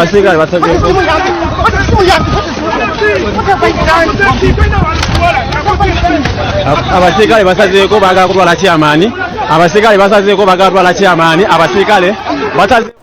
abasirikale basazeeko abasirikale basazeeko baagala kutwala chairman abasirikale basazeeko baagala kutwala chairman abasirikale basazeeko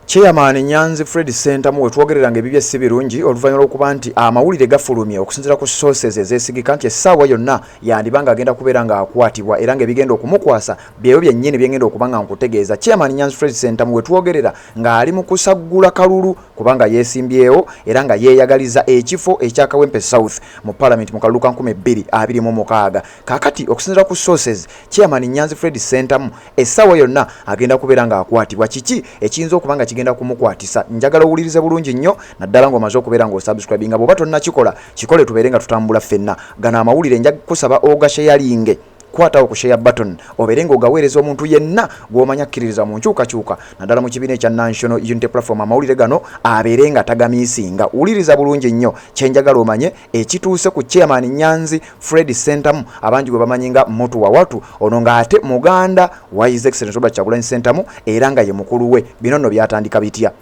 Chairman Nyanzi Fred Center mu twogereranga ebibye si birungi oluvannyuma okuba nti amawulire gafulumye okusinzira ku sources ezesigika nti essaawa yonna yandibanga agenda kubeera nga akwatibwa era nga ebigenda okumukwasa byeyo byennyini byengenda okuba nga nkutegeeza. Chairman Nyanzi Fred Center mu twogerera nga ali mu kusaggula kalulu kubanga yeesimbyewo era nga yeeyagaliza ekifo ekya Kawempe South mu Parliament mu kalulu ka 2026. Kakati okusinzira ku sources Chairman Nyanzi Fred Center mu essaawa yonna agenda kubeera nga akwatibwa. Kiki ekiyinza okuba nga kigenda kumukwatisa? Njagala owulirize bulungi nnyo naddala ng'omaze okubeera ng'osubscribinga. Bw'oba tonna kikola kikole tubeere nga tutambula ffenna. Gano amawulire nja kusaba ogashayalinge kwatawo ku share button obeere ng'ogaweereza omuntu yenna gw'omanya akkiririza mu nkyukakyuka naddala mu kibiina ekya National Unity Platform. Amawulire gano abeere nga tagamiisinga. Wuliriza bulungi nnyo kyenjagala omanye ekituuse ku Chairman Nyanzi Fred Center abangi gwe bamanyi nga Mutu wa Watu ono ng'ate muganda wa His Excellency Robert Kyagulanyi Ssentamu era nga ye mukulu we. Bino nno byatandika bitya?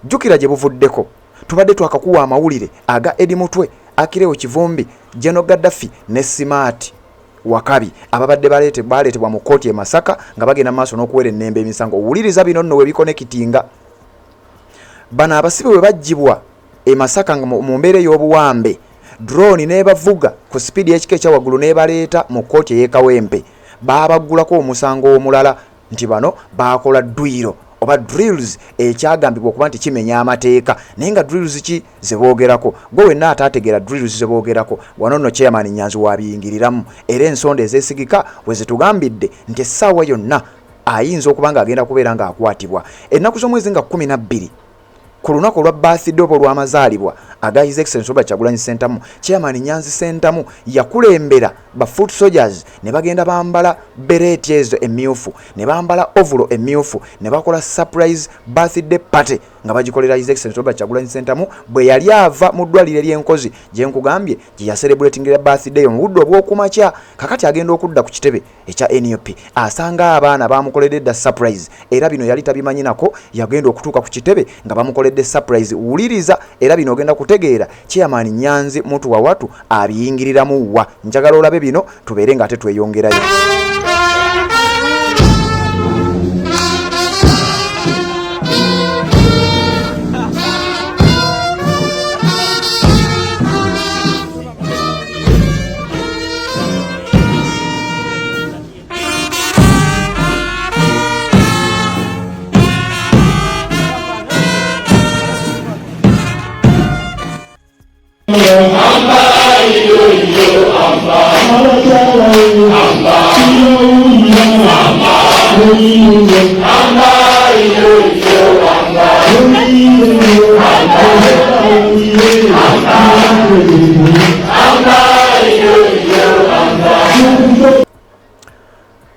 Jjukira gye buvuddeko tubadde twakakuwa amawulire aga Edi Mutwe, Akirewo Kivumbi, General Gaddafi ne Smart Wakabi ababadde baleetebwa mu kkooti e Masaka nga bagenda maaso n'okuwera ennembe emisango. Owuliriza bino nno we bikonekitinga. Bano abasibe we baggyibwa e Masaka mu mbeera ey'obuwambe drone n'ebavuga ku speed y'ekika ekya waggulu n'ebaleeta mu kkooti ey'Ekawempe. Babaggulako omusango omulala nti bano baakola ddwiro oba drills ekyagambibwa okuba nti kimenya amateeka naye nga drills ki ze boogerako. Gwe wenna ataategeera drills ze boogerako wano nno Chairman Nyanzi waabiyingiriramu era ensonda ezeesigika we zitugambidde nti essaawa yonna ayinza okuba nga agenda kubeera nga akwatibwa. Ennaku z'omwezi nga 12 ku lunaku olwa birthday oba olw'amazaalibwa aga His Excellency Robert Kyagulanyi Ssentamu, Chairman Nyanzi Ssentamu yakulembera ba foot soldiers ne bagenda bambala beret ezo emmyufu ne bambala ovulo emmyufu ne bakola surprise birthday party nga bagikolera His Excellency Robert Kyagulanyi Ssentamu bwe yali ava mu ddwaliro ly'enkozi gye nkugambye gye yacelebratingira birthday mu budde obw'okumakya. Kakati agenda okudda ku kitebe ekya NUP asanga abaana bamukoledde dda surprise era bino yali tabimanyi nako yagenda okutuuka ku kitebe nga bamukoledde surprise. Wuliriza era bino ogenda kutegeera Chairman Nyanzi Mutu wa Watu abiyingiriramu wa. Njagala olabe bino tubeere nga ate tweyongerayo.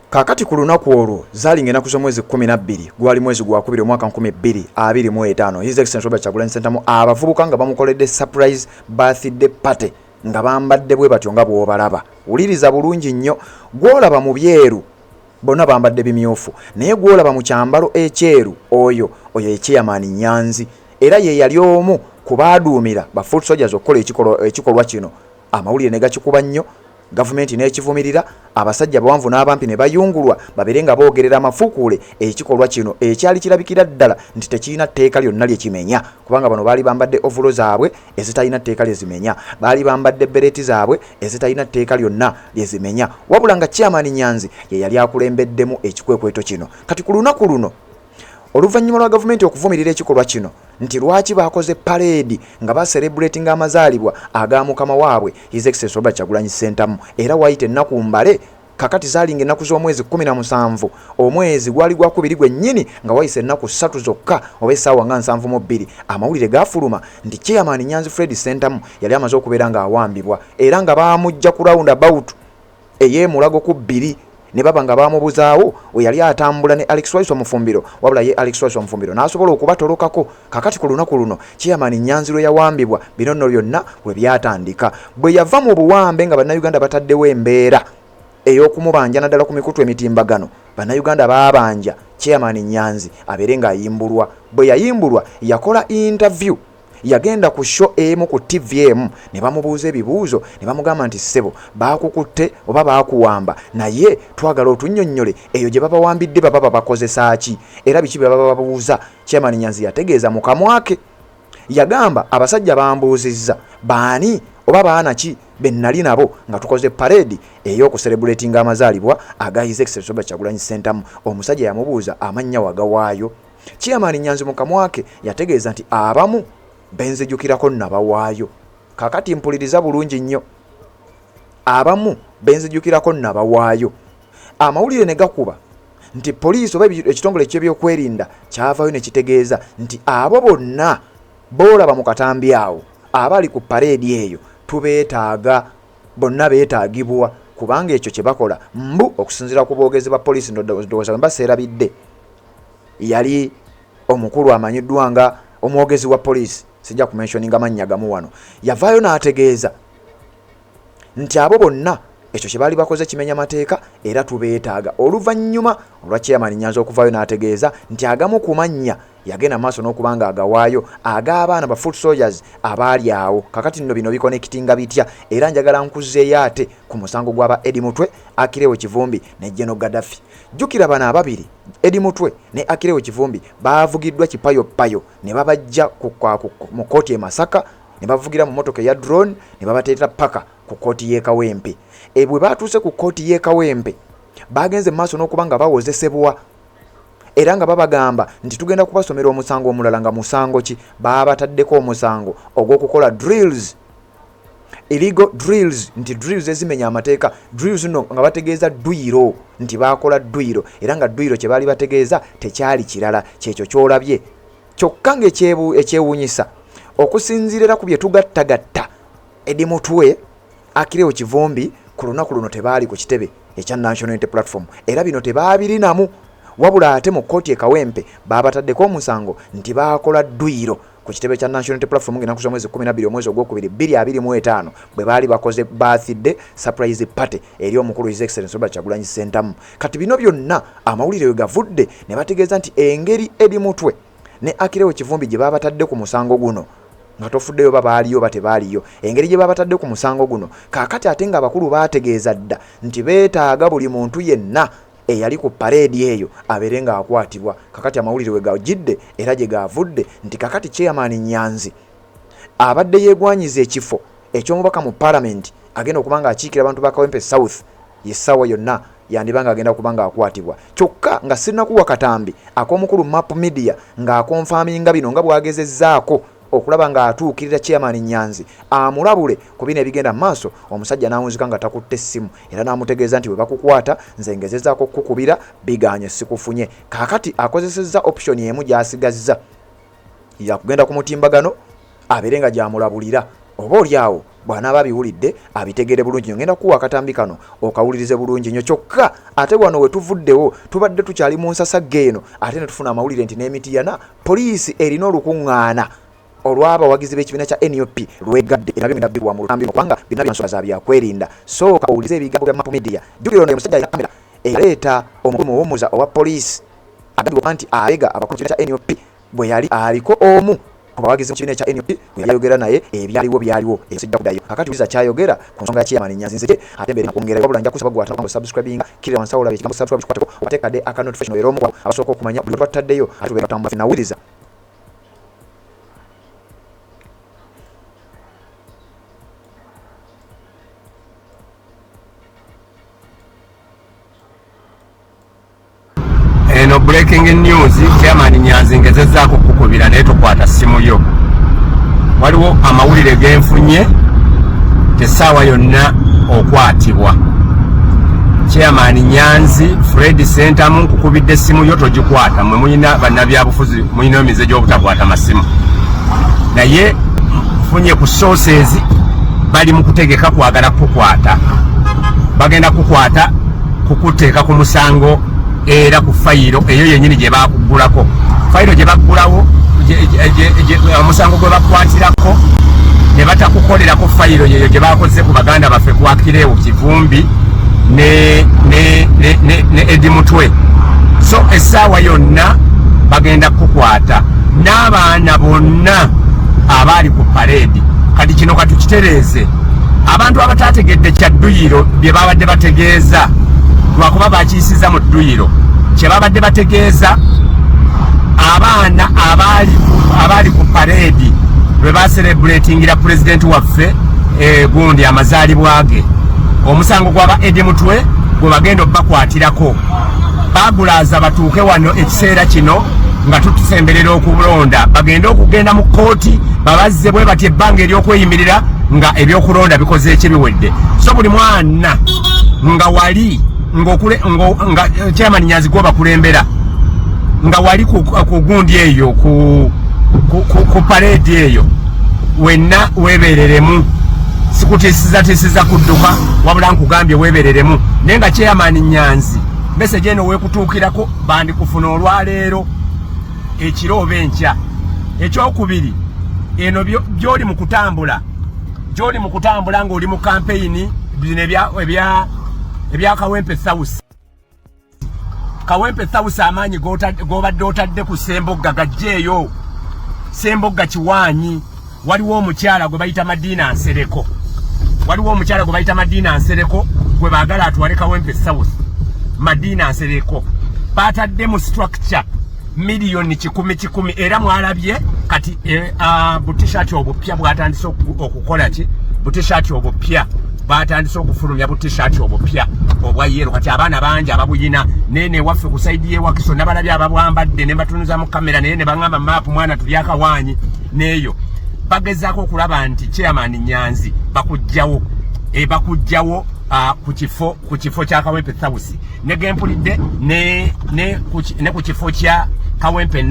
Kakati ku lunaku olwo zaalinga ennaku z'omwezi 12 gwali mwezi gwa 2 omwaka 2025. His Excellency Robert Kyagulanyi Ssentamu abavubuka nga bamukoledde surprise birthday party nga bambadde bwe batyo nga bw'obalaba. Wuliriza bulungi nnyo, gw'olaba mu byeru bonna bambadde bimyufu naye gw'olaba mu kyambalo ekyeru oyo ye Chairman Nyanzi era ye yali omu ku baaduumira ba foot soldiers okukola ekikolwa kino. Amawulire ne gakikuba nnyo, gavumenti n'ekivumirira, abasajja bawanvu n'abampi ne bayungulwa babeere nga boogerera amafuukuule ekikolwa kino ekyali kirabikira ddala nti tekirina tteeka lyonna lye kimenya kubanga bano baali bambadde ovulo zaabwe ezitalina tteeka lye zimenya, baali bambadde bereti zaabwe ezitalina tteeka lyonna lye zimenya, wabula nga Chairman Nyanzi ye yali akulembeddemu ekikwekweto kino. Kati ku lunaku luno oluvannyuma lwa gavumenti okuvumirira ekikolwa kino nti lwaki baakoze parade nga baselebratinga amazaalibwa aga mukama waabwe His Excellency Robert Kyagulanyi Ssentamu era wayita ennaku mbale. Kakati zaalinga ennaku z'omwezi 17 omwezi gwali gwa 2 gwennyini nga wayise ennaku 3 zokka oba essaawa nga 72. Amawulire gaafuluma nti Chairman Nyanzi Fred Ssentamu yali amaze okubeera nga awambibwa era nga baamujja ku roundabout ey'emulago ku 2 ne baba nga bamubuzaawo we yali atambula ne Alex Waiso Mufumbiro wabula ye Alex Waiso Mufumbiro n'asobola okubatolokako. Kakati ku lunaku luno Chairman Nyanzi lwe yawambibwa bino nno byonna we byatandika bwe yava mu buwambe nga bannayuganda bataddewo embeera ey'okumubanja naddala ku mikutu emitimbagano. Bannayuganda baabanja Chairman Nyanzi abeere ng'ayimbulwa. Bwe yayimbulwa yakola interview, yagenda ku show emu ku TVM ne bamubuuza ebibuuzo ne bamugamba nti ssebo baakukutte oba baakuwamba, naye twagala otunnyonnyole eyo gye babawambidde baba babakozesa ki era biki bye baba babuuza. Chairman Nyanzi yategeeza mu kamwa ke, yagamba abasajja bambuuzizza baani oba baana ki be nnali nabo nga tukoze parade ey'okucelebratinga amazaalibwa aga His Excellency Robert Kyagulanyi Ssentamu. Omusajja yamubuuza amannya wagawaayo. Chairman Nyanzi mu kamwa ke yategeeza nti abamu benzijukirako nabawaayo. Kakati mpuliriza bulungi nnyo, abamu benzijukirako nabawaayo. Amawulire ne gakuba nti poliisi oba ekitongole ky'ebyokwerinda kyavaayo ne kitegeeza nti abo bonna boolaba mu katambi awo abali ku parade eyo tubeetaaga, bonna beetaagibwa kubanga ekyo kye bakola mbu okusinziira ku boogezi ba poliisi ndowooza baseerabidde. Yali omukulu amanyiddwa nga omwogezi wa poliisi, sijja kumentioninga mannya gamu wano, yavaayo n'ategeeza nti abo bonna ekyo kye baali bakoze kimenya mateeka era tubeetaaga. Oluvannyuma olwa Chairman Nyanzi okuvaayo n'ategeeza nti agamu ku mannya yagenda maaso n'okubanga agawaayo ag'abaana ba foot soldiers abaali awo. Kakati nno bino bikonekitinga bitya era njagala nkuzzeeyo ate ku musango gw'aba Eddie Mutwe, Akirewo Kivumbi ne General Gaddafi. Jjukira bano ababiri, Eddie Mutwe ne Akirewo Kivumbi baavugiddwa kipayopayo ne babajja mu kooti e Masaka, ne bavugira mu motoka ya drone ne babateeta paka ku kooti y'e Kawempe. Bwe baatuuse ku kooti y'e Kawempe bagenze maaso n'okubanga bawozesebwa era nga babagamba nti tugenda kubasomera omusango omulala. Nga musango ki? Babataddeko omusango ogw'okukola drills, illegal drills, nti drills ezimenya amateeka. Drills no nga bategeeza dduyiro, nti baakola dduyiro era nga dduyiro kye baali bategeeza tekyali kirala, kyekyo kyolabye. Kyokka ng'ekyewuunyisa okusinziirira ku bye tugattagatta, Eddie Mutwe, Akirewo Kivumbi ku lunaku luno tebaali ku kitebe ekya National Unity Platform era bino tebaabirinamu, wabula ate mu kooti e Kawempe babataddeko omusango nti baakola dduyiro ku kitebe kya National Unity Platform ng'enaku z'omwezi 12 omwezi ogwokubiri 2025 bwe baali bakoze birthday surprise party eri omukulu His Excellency Robert Kyagulanyi Ssentamu. Kati bino byonna amawulire we gavudde ne bategeeza nti engeri Eddie Mutwe ne Akirewo Kivumbi gye babatadde ku musango guno nga tofuddeyo babaaliyo batebaaliyo, engeri gye babatadde ku musango guno kaakati ate nga abakulu baategeeza dda nti beetaaga buli muntu yenna eyali ku parade eyo abeere ng'akwatibwa. Kakati amawulire we gajidde era gye gaavudde nti kakati Chairman Nyanzi abadde yeegwanyiza ekifo eky'omubaka mu Parliament agenda okuba ng'akiikira abantu ba Kawempe South yessaawa yonna yandibanga agenda kuba ng'akwatibwa. Kyokka nga sirinakuwa katambi ak'omukulu Map Media ng'akonfaaminga bino nga bwagezezzaako okulaba ng'atuukirira Chairman Nyanzi amulabule ku bino ebigenda maaso. Omusajja n'awunzika nga takutte essimu era n'amutegeeza nti bwe bakukwata nze ngezezzaako kukubira biganye sikufunye. Kaakati akozesezza option emu gy'asigazza yakugenda ku mutimbagano abeere nga gy'amulabulira. Oba oliawo bw'anaaba biwulidde abitegere bulungi nnyo. Ngenda kuwa akatambi kano okawulirize bulungi nnyo. Kyokka ate wano we tuvuddewo tubadde tukyali mu nsasagge eno ate ne tufuna amawulire nti n'Emityana poliisi erina olukuŋŋaana olw'abawagizi b'ekibiina kya NUP lwegadde era bigenda biggwa mu lutambi kubanga bina byansonga za byakwerinda. Sooka owulize ebigambo bya Map Media. Jjukira ono musajja alina kamera eyaleeta omukulu muwummuza owa poliisi agambibwa nti alega abakulu b'ekibiina kya NUP bwe yali aliko omu ku bawagizi b'ekibiina kya NUP bwe yayogera naye ebyaliwo sijja kuddayo. Kakati uliza kyayogera ku nsonga ya Chairman Nyanzi nze ate mbere nakwongera wabula nja kusaba gwata ngo subscribing kile wansi awo ekigambo subscribe kikwateko watekade aka notification era omu abasooka okumanya buli twataddeyo ate bwe batamba finawuliriza. Eno breaking news, Chairman Nyanzi ngezezzaako kukubira naye tokwata simu yo. Waliwo amawulire genfunye tesaawa yonna okwatibwa. Chairman Nyanzi Fred Ssentamu nkukubidde simu yo togikwata. Mwe muyina bannabyabufuzi muyina emize gy'obutakwata masimu. Naye funye ku sources bali mu kutegeka kwagala kukwata. Bagenda kukwata kukuteeka ku musango era ku fayiro eyo yennyini gye baakugulako. Fayiro gye baggulawo omusango gwe bakwatirako ne batakukolerako fayiro yeyo gye baakoze ku baganda baffe ku Akirewo Kivumbi ne Eddie Mutwe. so essaawa yonna bagenda kukwata n'abaana bonna abaali ku paredi. Kati kino katukitereeze abantu abatategedde kya dduyiro bye babadde bategeeza lwakuba bakiyisiza mu dduyiro kye babadde bategeeza abaana abaali ku paredi lwe baserebulatingira pulezidenti waffe gundi amazaalibwa ge. Omusango gwaba Eddie Mutwe gwe bagenda obbakwatirako bagulaza batuuke wano ekiseera kino nga tutusemberera okulonda bagenda okugenda mu kooti babazze bwe batya ebbanga ery'okweyimirira nga ebyokulonda bikoze ekibiwedde. So buli mwana nga wali nga chairman Nyanzi gwoba kulembera nga wali ku gundi eyo ku paredi eyo wenna webereremu sikutisiza kudduka wabula nkugambye webereremu naye nga chairman Nyanzi message eno wekutuukirako bandi kufuna olwaleero ekiro oba enkya. Ekyokubiri eno byoli mu kutambula ng'oli mu campaign bino ebya Kawempe South. Kawempe South amaanyi g'obadde otadde ku Ssembogga gajjeeyo. Ssembogga Kiwaanyi waliwo omukyala gwe bayita Madiina Nsereko gwe baagala atwale Kawempe South. Madiina Nsereko batadde mu structure miliyoni 10 era mwalabye kati butishaati obupya bwatandise okukola ki butishaati obupya batandise okufulumya butishaati obupya obwa yero kati abaana bangi ababuyina nene waffe ku saidi ye Wakiso nabalabye ababwambadde ne batunuza mu kamera naye ne bangamba map mwana tuli Akawaanyi neyo bagezaako okulaba nti chairman Nyanzi bakujjawo ku kifo kya Kawempe South ne gempulidde ne ku kifo kya Kawempe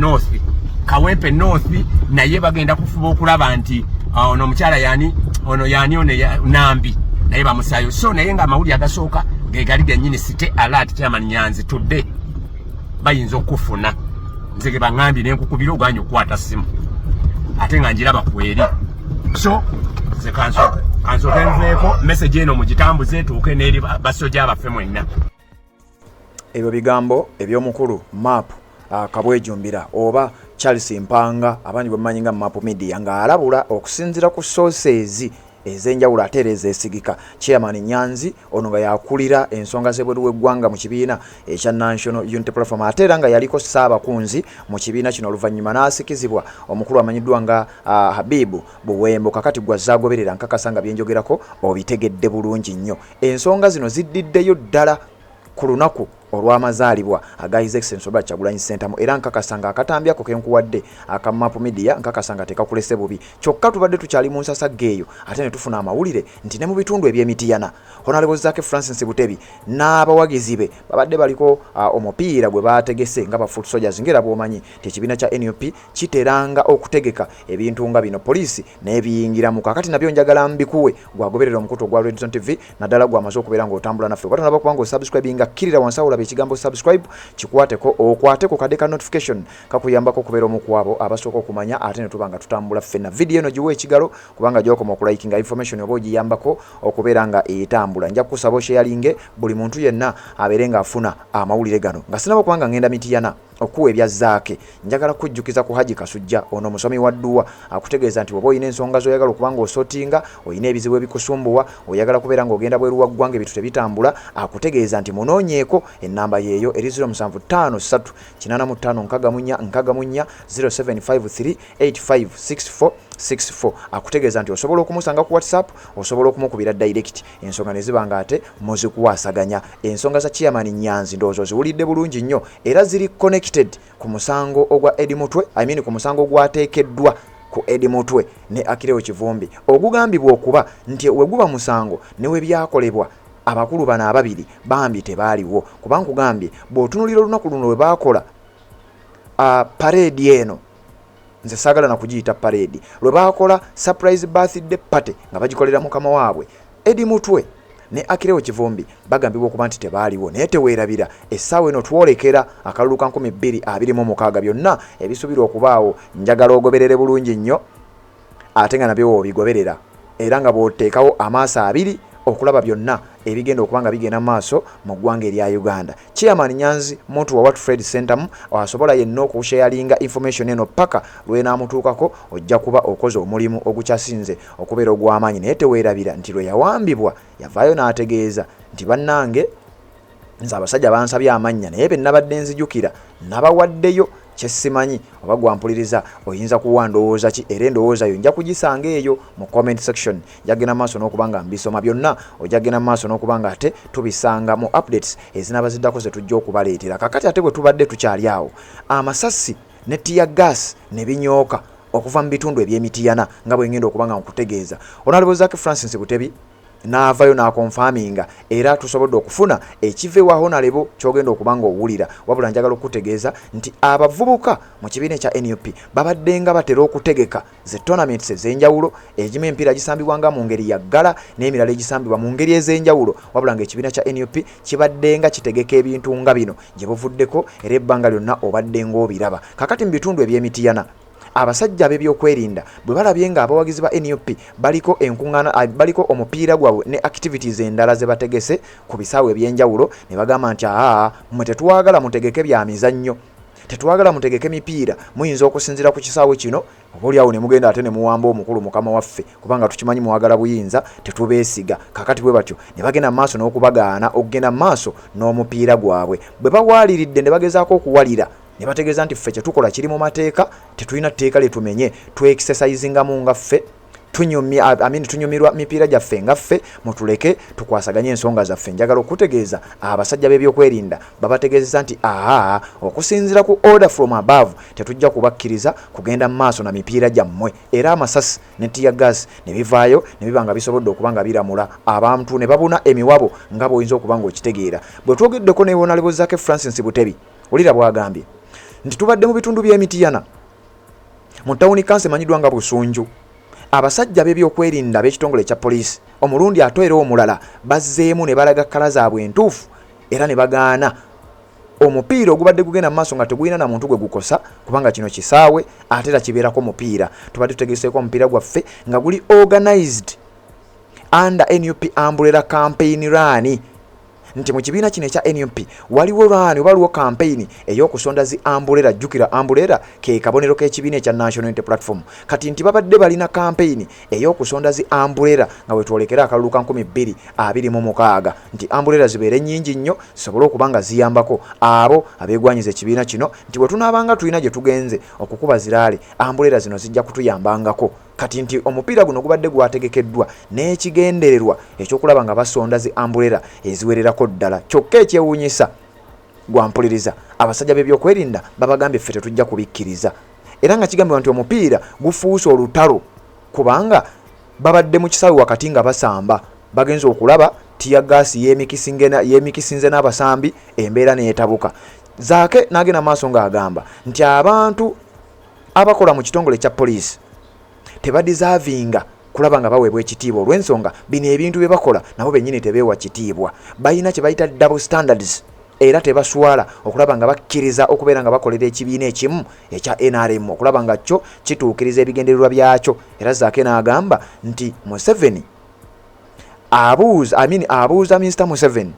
North naye bagenda kufuba okulaba nti ono omukyala yani Nambi naye bamusayo. So naye nga amawuli agasooka gegali gennyini site alert chairman Nyanzi tudde bayinza okufuna nze ge bangambye ne nkukubira oganya okukwata simu ate nga njiraba kweri. So ze kansokenzeeko message eno mugitambuze etuuke n'eri basojja abaffe mwenna. Ebyo bigambo eby'omukulu map Kabwejumbira oba Charles Mpanga abandi bamanyi nga Map Media ng'alabula okusinzira ku sources ez'enjawulo ate ezeesigika. Chairman Nyanzi ono nga yakulira ensonga z'ebweru w'eggwanga mu kibiina ekya National Unity Platform ate era nga yaliko Ssaabakunzi mu kibiina kino oluvannyuma n'asikizibwa omukulu amanyiddwa nga Habibu Buwembo kakati gwazzaagoberera nkakasa nga byenjogerako obitegedde bulungi nnyo. Ensonga zino ziddiddeyo ddala ku lunaku olw'amazaalibwa aga His Excellency Robert Kyagulanyi Ssentamu era nkakasanga akatambyako kenkuwadde aka Map Media nkakasanga tekakulese bubi kyokka tubadde tukyali mu nsasa geeyo ate ne tufuna amawulire nti ne mu bitundu eby'Emityana Honorable Zaake Francis Butebi n'abawagizi be babadde baliko omupiira gwe baategese nga ba foot soldiers ngera bw'omanyi nti ekibiina kya NUP kiteranga okutegeka ebintu nga bino poliisi n'ebiyingira mu kakati nabyo njagala mbikuwe gwagoberera omukutu gwa Red Zone TV naddala gwamaze okubeera ng'otambula naffe watonaba kubanga osubscribinga kirira wansawula ekigambo subscribe kikwateko okwateko kadeka notification kakuyambako kubeera omukwabo abasooka okumanya ate ne tubanga tutambula ffenna video eno giwe ekigalo kubanga gyokoma okulikinga information oba ogiyambako okubeera nga etambula. Nja kusaba sharinge buli muntu yenna abeere nga afuna amawulire gano nga sinaba kubanga ngenda Mityana okuwa ebya Zaake njagala kujjukiza ku Haji Kasujja ono musomi wa dduwa akutegeeza nti oba oyina ensonga zoyagala okubanga osotinga oyina ebizibu ebikusumbuwa oyagala kubeera ng'ogenda bweru wa ggwanga ebintu tebitambula akutegeeza nti munoonyeeko ennamba yeeyo eri 0753 85 0753 856464 akutegeeza nti osobola okumusanga ku WhatsApp osobola okumukubira direct ensonga ne ziba nga ate muzikuwasaganya. Ensonga za Chairman Nyanzi ndowooza ziwulidde bulungi nnyo era ziri connected ku musango ogwa Eddie Mutwe ku musango gwateekeddwa ku Eddie Mutwe ne Akirewo Kivumbi ogugambibwa okuba nti we guba musango ne we byakolebwa abakulu bano ababiri bambi tebaaliwo kuba nkugambye bw'otunulira olunaku luno we baakola parade eno nze saagala na kugiyita parade lwe baakola surprise birthday party nga bagikolera mukama waabwe Eddie Mutwe ne Akirewo Kivumbi bagambibwa okuba nti tebaaliwo naye teweerabira essaawa eno twolekera akalulu ka 2026 byonna ebisubirwa okubaawo njagala ogoberere bulungi nnyo ate nga nabyo woobigoberera era nga bw'oteekawo amaaso abiri okulaba byonna ebigenda okubanga bigenda maaso mu ggwanga erya Uganda. Chairman Nyanzi muntu wa What Trade Center asobola yenna okusharinga information eno paka lwenaamutuukako ojja kuba okoze omulimu ogukyasinze okubeera ogw'amaanyi, naye teweerabira nti lwe yawambibwa yavaayo n'ategeeza nti bannange nze abasajja bansabye amannya naye be nabadde nzijukira nabawaddeyo kyesimanyi oba gwampuliriza oyinza kuwa ndowooza ki era endowooza yo nja kugisanga eyo mu comment section. Jagenda maaso n'okubanga mbisoma byonna ojagenda maaso n'okubanga ate tubisanga mu updates ezinabaziddako ze tujja okubaleetera. Kakati ate bwe tubadde tukyali awo amasasi ne tear gas ne binyooka okuva mu bitundu eby'Emityana nga bwe ngenda okubanga nkutegeeza. Honorable Zaake Francis Butebi n'avaayo n'akonfaminga era tusobodde okufuna ekiveewa Honorable kyogenda okubanga owulira, wabula njagala okutegeeza nti abavubuka mu kibiina kya NUP babaddenga batera okutegeka ze tournaments ez'enjawulo egimu empiira gisambibwanga mu ngeri ya ggala n'emirala egisambibwa mu ngeri ez'enjawulo, wabula ng'ekibiina kya NUP kibaddenga kitegeka ebintu nga bino gye buvuddeko era ebbanga lyonna obaddenga obiraba. Kakati mu bitundu eby'Emityana abasajja ab'ebyokwerinda bwe balabye nga abawagizi ba NUP baliko enkuŋŋaana baliko omupiira gwabwe ne activities endala ze bategese ku bisaawe eby'enjawulo ne bagamba nti mmwe tetwagala mutegeke bya mizannyo, tetwagala mutegeke mipiira, muyinza okusinzira ku kisaawe kino obaolyawo ne mugenda ate ne muwamba omukulu mukama waffe kubanga tukimanyi muwagala buyinza tetubeesiga. Kakati bwe batyo ne bagenda mu maaso n'okubagaana okugenda mu maaso n'omupiira gwabwe. Bwe bawaaliridde ne bagezaako okuwalira ne bategeeza nti ffe kye tukola kiri mu mateeka, tetulina tteeka lyetumenye, twekisesayizingamu nga ffe tunyumirwa mipiira gyaffe nga ffe, mutuleke tukwasaganye ensonga zaffe. Njagala okutegeeza abasajja b'ebyokwerinda babategeeza nti okusinziira ku order from above tetujja kubakkiriza kugenda mu maaso na mipiira gyammwe. Era amasasi ne tear gas ne bivaayo ne biba nga bisobodde okuba nga biramula abantu ne babuna emiwabo nga bw'oyinza okuba ng'okitegeera. Bwe twogeddeko ne Honorable Zaake Francis Butebi olira bwagambye nti tubadde mu bitundu by'Emityana mu tawuni kansi emanyiddwa nga Busunju. Abasajja b'ebyokwerinda b'ekitongole kya poliisi omulundi ate era omulala bazzeemu ne balaga kkala zaabwe entuufu era ne bagaana omupiira ogubadde gugenda mu maaso nga tegulina na muntu gwe gukosa kubanga kino kisaawe ate era kibeerako mupiira. Tubadde tutegeseeko omupiira gwaffe nga guli organized under NUP umbrella campaign run nti mu kibiina kino ekya NUP waliwo rani oba waliwo campaign ey'okusonda zi ambulera. Jjukira ambulera ke kabonero k'ekibiina ekya National Unity Platform. Kati nti babadde balina campaign ey'okusonda zi ambulera nga bwe twolekera akalulu ka 2026 nti ambulera zibeere nnyingi nnyo zisobole okuba nga ziyambako abo abeegwanyiza ekibiina kino nti bwe tunaabanga tulina gye tugenze okukuba ziraale ambulera zino zijja kutuyambangako. Kati nti omupiira guno gubadde gwategekeddwa n'ekigendererwa ekyokulaba nga basonda zi ambulera eziwererako ddala. Kyokka ekyewuunyisa gwampuliriza abasajja b'ebyokwerinda babagambye ffe tetujja kubikkiriza era nga kigambibwa nti omupiira gufuuse olutalo kubanga babadde mu kisaawe wakati nga basamba bagenza okulaba tear gas yeemikisinze n'abasambi embeera neetabuka. Zaake n'agenda maaso ng'agamba nti abantu abakola mu kitongole kya poliisi tebadizavinga kulaba nga baweebwa ekitiibwa olw'ensonga bino ebintu bye bakola nabo bennyini tebeewa kitiibwa. Balina kye bayita double standards era tebaswala okulaba nga bakkiriza okubeera nga bakolera ekibiina ekimu ekya NRM okulaba nga kyo kituukiriza ebigendererwa byakyo. Era Zaake n'agamba nti Museveni abuuza Mr. Museveni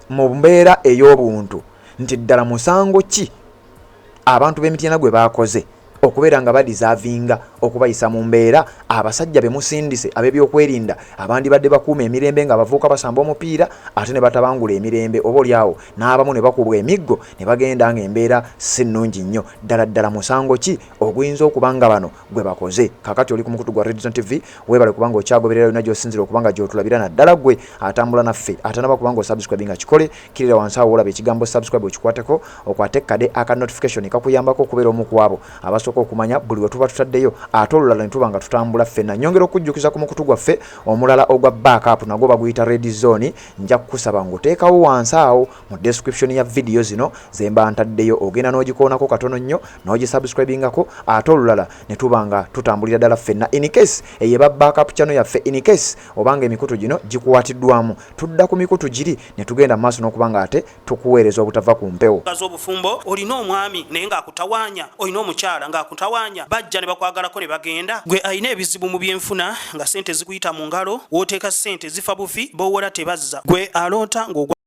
mu mbeera ey'obuntu nti ddala musango ki abantu b'Emityana gwe baakoze okubeera nga badizavinga okubayisa mu mbeera abasajja be musindise ab'ebyokwerinda abandi badde bakuuma emirembe nga bavuuka basamba omupiira ate ne batabangula emirembe oboolyawo n'abamu ne bakubwa emiggo ne bagenda nga embeera si nnungi nnyo. Ddala musango ki oguyinza okuba nga bano gwe bakoze? Kakati oli ku mukutu gwa Red Zone TV weebale kubanga okyagoberera yonna gy'osinzira okubanga gy'otulabira naddala gwe atambula naffe ate naba kubanga osubscribe nga kikole kirira wansi awo olaba ekigambo subscribe okikwateko okwate kade aka notification kakuyambako okubeera omu ku abo abasooka okumanya buli we tuba tutaddeyo ate olulala ne tuba nga tutambula ffenna. Nyongera okujjukiza ku mukutu gwaffe omulala ogwa backup nagwo baguyita Red Zone. Nja kukusaba ng'oteekawo wansi awo mu description ya video zino ze mba ntaddeyo ogenda n'ogikoonako katono nnyo n'ogisubscribingako ate olulala ne tuba nga tutambulira ddala ffenna in case eyeba backup channel yaffe in case obanga emikutu gino gikwatiddwamu tudda ku mikutu giri ne tugenda mu maaso n'okuba nga ate tukuweereza obutava ku mpewo. Obufumbo olina omwami naye ng'akutawaanya olina omukyala ng'akutawaanya bajja ne bakwagala ne bagenda. Gwe ayina ebizibu mu byenfuna nga sente zikuyita mu ngalo, wooteeka sente zifa bufi, b'owola tebazza. Gwe aloota ng'ogwa